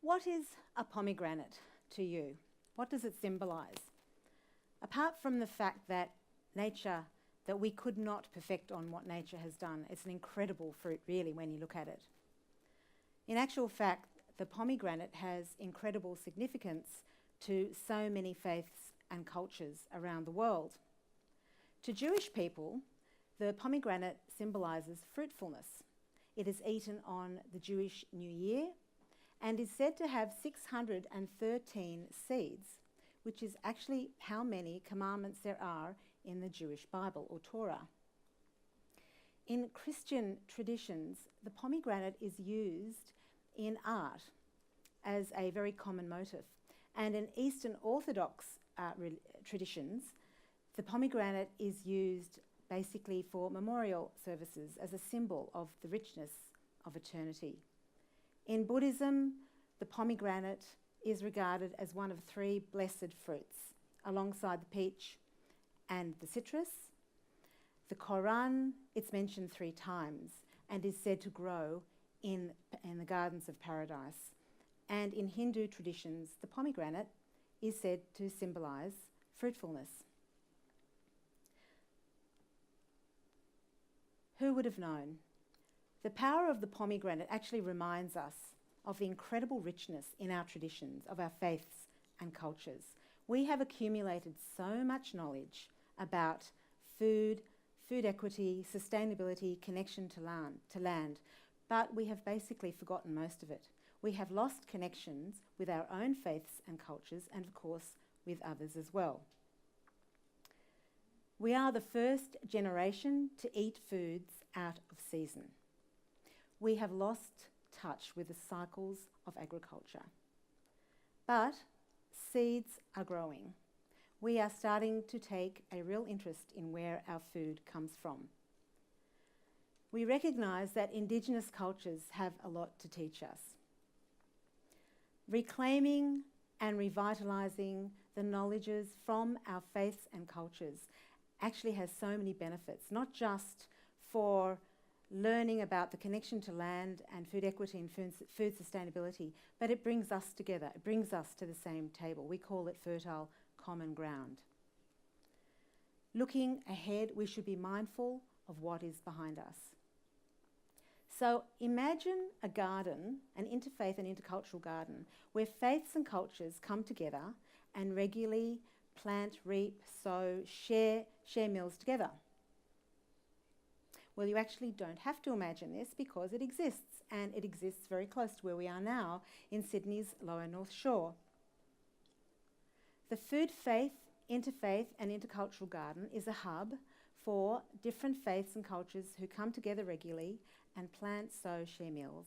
What is a pomegranate to you? What does it symbolise? Apart from the fact that that we could not perfect on what nature has done, it's an incredible fruit really when you look at it. In actual fact, the pomegranate has incredible significance to so many faiths and cultures around the world. To Jewish people, the pomegranate symbolises fruitfulness. It is eaten on the Jewish New Year and is said to have 613 seeds, which is actually how many commandments there are in the Jewish Bible or Torah. In Christian traditions, the pomegranate is used in art as a very common motif. And in Eastern Orthodox traditions, the pomegranate is used basically for memorial services as a symbol of the richness of eternity. In Buddhism, the pomegranate is regarded as one of three blessed fruits, alongside the peach and the citrus. The Quran, it's mentioned 3 times and is said to grow in the gardens of paradise. And in Hindu traditions, the pomegranate is said to symbolise fruitfulness. Who would have known? The power of the pomegranate actually reminds us of the incredible richness in our traditions, of our faiths and cultures. We have accumulated so much knowledge about food equity, sustainability, connection to land, but we have basically forgotten most of it. We have lost connections with our own faiths and cultures and, of course, with others as well. We are the first generation to eat foods out of season. We have lost touch with the cycles of agriculture. But seeds are growing. We are starting to take a real interest in where our food comes from. We recognise that Indigenous cultures have a lot to teach us. Reclaiming and revitalising the knowledges from our faiths and cultures actually has so many benefits, not just for learning about the connection to land and food equity and food sustainability, but it brings us together, it brings us to the same table. We call it fertile common ground. Looking ahead, we should be mindful of what is behind us. So imagine a garden, an interfaith and intercultural garden, where faiths and cultures come together and regularly plant, reap, sow, share meals together. Well, you actually don't have to imagine this because it exists, and it exists very close to where we are now in Sydney's Lower North Shore. The Food Faith, Interfaith and Intercultural Garden is a hub for different faiths and cultures who come together regularly and plant, sow, share meals.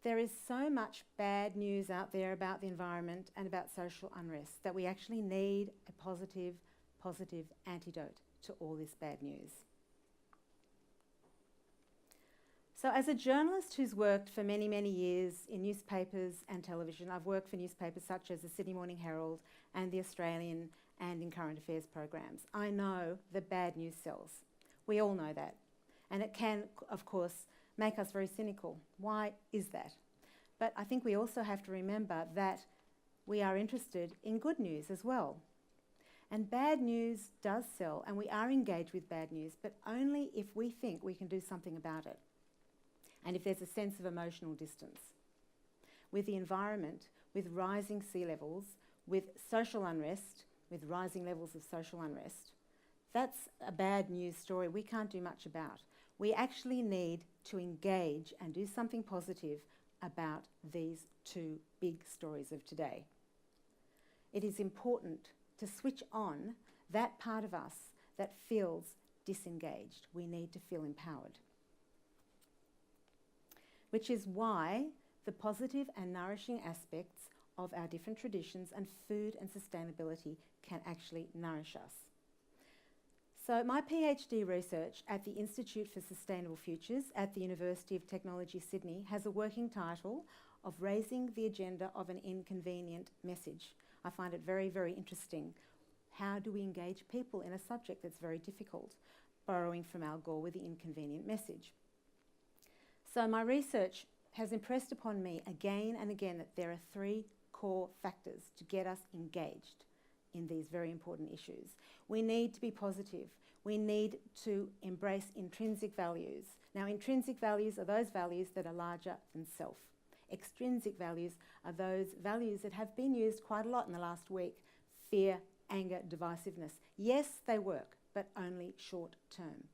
There is so much bad news out there about the environment and about social unrest that we actually need a positive antidote to all this bad news. So as a journalist who's worked for many, many years in newspapers and television, I've worked for newspapers such as the Sydney Morning Herald and the Australian and in current affairs programs. I know the bad news sells. We all know that. And it can, of course, make us very cynical. Why is that? But I think we also have to remember that we are interested in good news as well. And bad news does sell, and we are engaged with bad news, but only if we think we can do something about it. And if there's a sense of emotional distance. With the environment, with rising sea levels, with social unrest, with rising levels of social unrest, that's a bad news story we can't do much about. We actually need to engage and do something positive about these 2 big stories of today. It is important to switch on that part of us that feels disengaged. We need to feel empowered. Which is why the positive and nourishing aspects of our different traditions and food and sustainability can actually nourish us. So my PhD research at the Institute for Sustainable Futures at the University of Technology Sydney has a working title of Raising the Agenda of an Inconvenient Message. I find it very, very interesting. How do we engage people in a subject that's very difficult? Borrowing from Al Gore with the inconvenient message. So my research has impressed upon me again and again that there are 3 core factors to get us engaged in these very important issues. We need to be positive. We need to embrace intrinsic values. Now, intrinsic values are those values that are larger than self. Extrinsic values are those values that have been used quite a lot in the last week: fear, anger, divisiveness. Yes, they work, but only short term.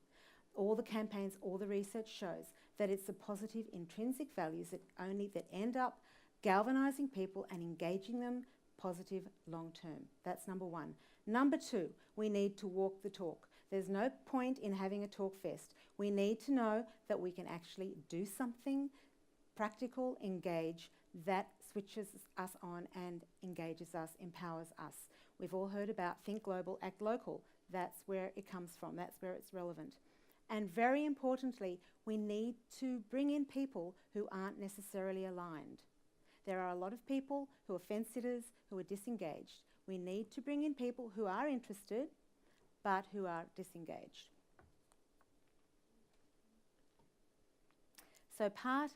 All the campaigns, all the research shows that it's the positive intrinsic values that end up galvanising people and engaging them positive long term. That's number 1. Number 2, we need to walk the talk. There's no point in having a talk fest. We need to know that we can actually do something practical, engage, that switches us on and engages us, empowers us. We've all heard about think global, act local. That's where it comes from. That's where it's relevant. And very importantly, we need to bring in people who aren't necessarily aligned. There are a lot of people who are fence-sitters, who are disengaged. We need to bring in people who are interested, but who are disengaged. So part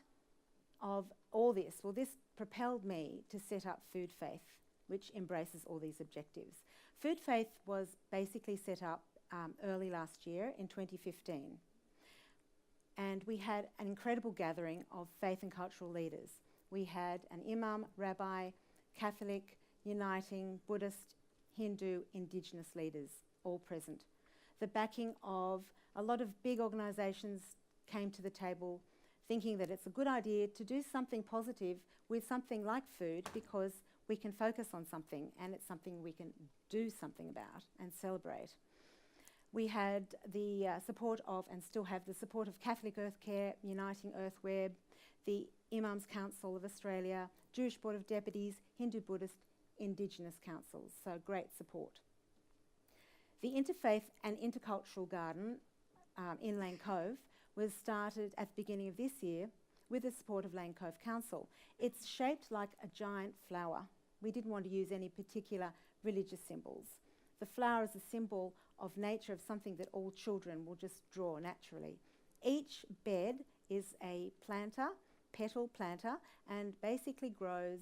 of all this, well, this propelled me to set up Food Faith, which embraces all these objectives. Food Faith was basically set up early last year in 2015. And we had an incredible gathering of faith and cultural leaders. We had an imam, rabbi, Catholic, uniting, Buddhist, Hindu, Indigenous leaders all present. The backing of a lot of big organisations came to the table thinking that it's a good idea to do something positive with something like food, because we can focus on something and it's something we can do something about and celebrate. We had the support of, and still have the support of, Catholic Earth Care, Uniting Earthweb, the Imams Council of Australia, Jewish Board of Deputies, Hindu Buddhist, Indigenous councils. So great support. The Interfaith and Intercultural Garden in Lane Cove was started at the beginning of this year with the support of Lane Cove Council. It's shaped like a giant flower. We didn't want to use any particular religious symbols. The flower is a symbol of nature, of something that all children will just draw naturally. Each bed is a planter, petal planter, and basically grows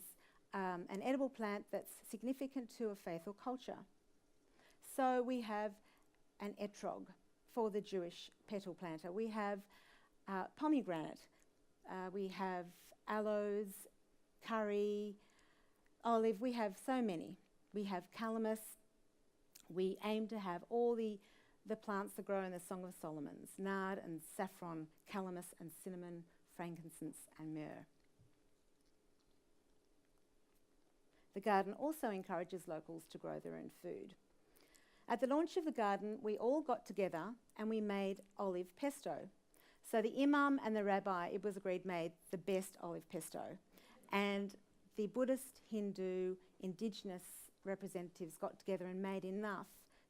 an edible plant that's significant to a faith or culture. So we have an etrog for the Jewish petal planter. We have pomegranate. We have aloes, curry, olive. We have so many. We have calamus. We aim to have all the plants that grow in the Song of Solomon's: nard and saffron, calamus and cinnamon, frankincense and myrrh. The garden also encourages locals to grow their own food. At the launch of the garden, we all got together and we made olive pesto. So the imam and the rabbi, it was agreed, made the best olive pesto. And the Buddhist, Hindu, Indigenous representatives got together and made enough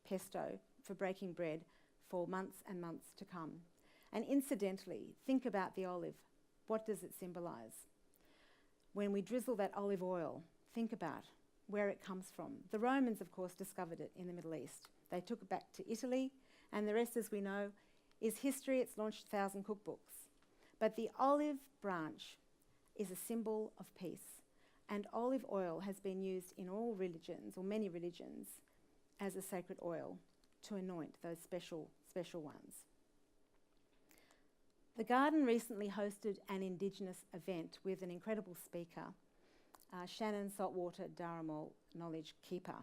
pesto for breaking bread for months and months to come. And incidentally, think about the olive. What does it symbolise? When we drizzle that olive oil, think about where it comes from. The Romans, of course, discovered it in the Middle East. They took it back to Italy, and the rest, as we know, is history. It's launched 1,000 cookbooks. But the olive branch is a symbol of peace, and olive oil has been used in all religions, or many religions, as a sacred oil to anoint those special ones. The garden recently hosted an Indigenous event with an incredible speaker, Shannon Saltwater Dharamal, Knowledge Keeper.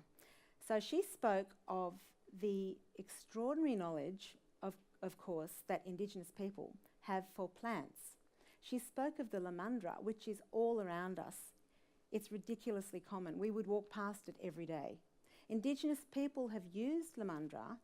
So she spoke of the extraordinary knowledge, of course, that Indigenous people have for plants. She spoke of the lamandra, which is all around us. It's ridiculously common. We would walk past it every day. Indigenous people have used lamandra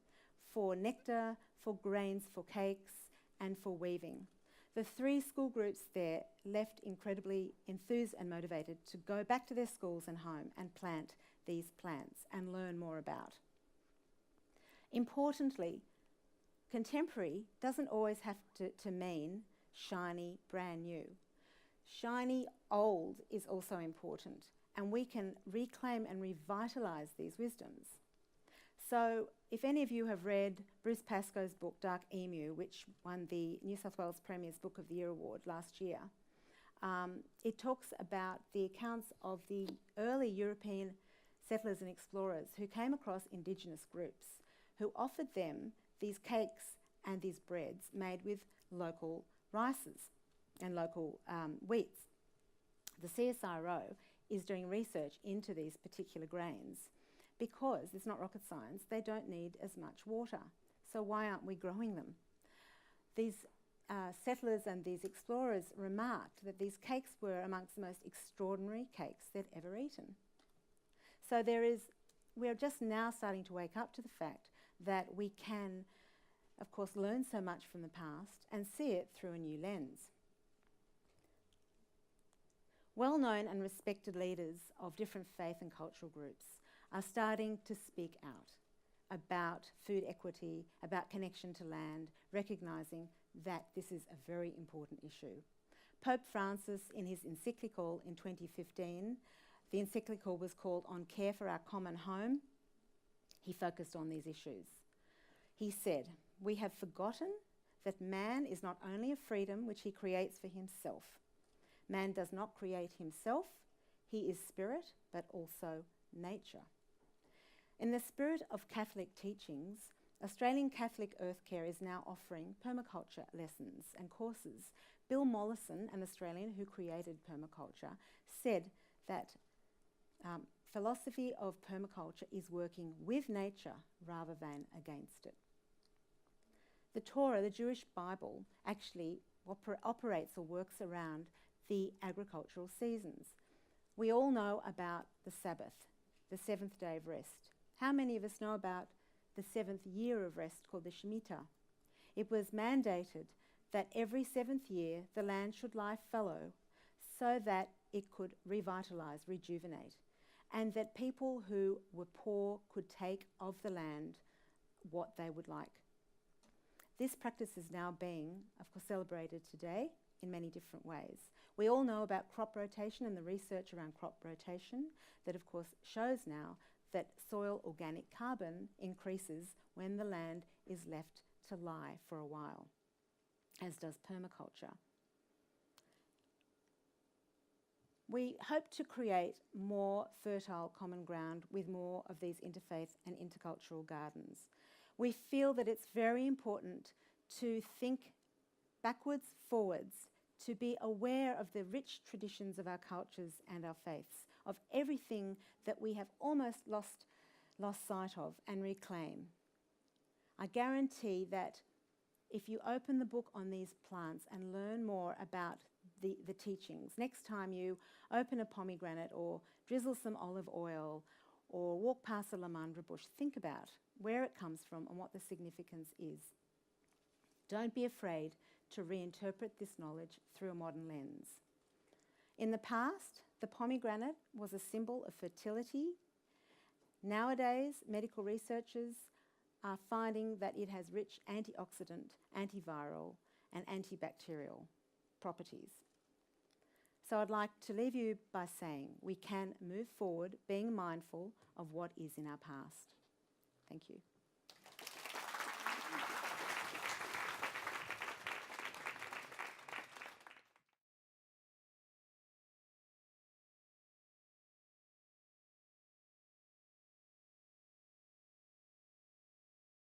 for nectar, for grains, for cakes, and for weaving. The 3 school groups there left incredibly enthused and motivated to go back to their schools and home and plant these plants and learn more about. Importantly, contemporary doesn't always have to mean shiny, brand new. Shiny, old is also important, and we can reclaim and revitalise these wisdoms. So if any of you have read Bruce Pascoe's book, Dark Emu, which won the New South Wales Premier's Book of the Year award last year, it talks about the accounts of the early European settlers and explorers who came across indigenous groups who offered them these cakes and these breads made with local rices and local wheats. The CSIRO is doing research into these particular grains because, it's not rocket science, they don't need as much water. So why aren't we growing them? These settlers and these explorers remarked that these cakes were amongst the most extraordinary cakes they'd ever eaten. So we're just now starting to wake up to the fact that we can, of course, learn so much from the past and see it through a new lens. Well-known and respected leaders of different faith and cultural groups are starting to speak out about food equity, about connection to land, recognising that this is a very important issue. Pope Francis, in his encyclical in 2015, the encyclical was called On Care for Our Common Home. He focused on these issues. He said, "We have forgotten that man is not only a freedom which he creates for himself. Man does not create himself. He is spirit, but also nature." In the spirit of Catholic teachings, Australian Catholic Earth Care is now offering permaculture lessons and courses. Bill Mollison, an Australian who created permaculture, said that philosophy of permaculture is working with nature rather than against it. The Torah, the Jewish Bible, actually operates or works around the agricultural seasons. We all know about the Sabbath, the seventh day of rest. How many of us know about the seventh year of rest called the Shemitah? It was mandated that every seventh year the land should lie fallow so that it could revitalise, rejuvenate, and that people who were poor could take of the land what they would like. This practice is now being, of course, celebrated today in many different ways. We all know about crop rotation and the research around crop rotation that, of course, shows now that soil organic carbon increases when the land is left to lie for a while, as does permaculture. We hope to create more fertile common ground with more of these interfaith and intercultural gardens. We feel that it's very important to think backwards, forwards, to be aware of the rich traditions of our cultures and our faiths, of everything that we have almost lost sight of, and reclaim. I guarantee that if you open the book on these plants and learn more about the teachings, next time you open a pomegranate or drizzle some olive oil or walk past a lamandra bush, think about where it comes from and what the significance is. Don't be afraid to reinterpret this knowledge through a modern lens. In the past, the pomegranate was a symbol of fertility. Nowadays, medical researchers are finding that it has rich antioxidant, antiviral, and antibacterial properties. So I'd like to leave you by saying we can move forward being mindful of what is in our past. Thank you.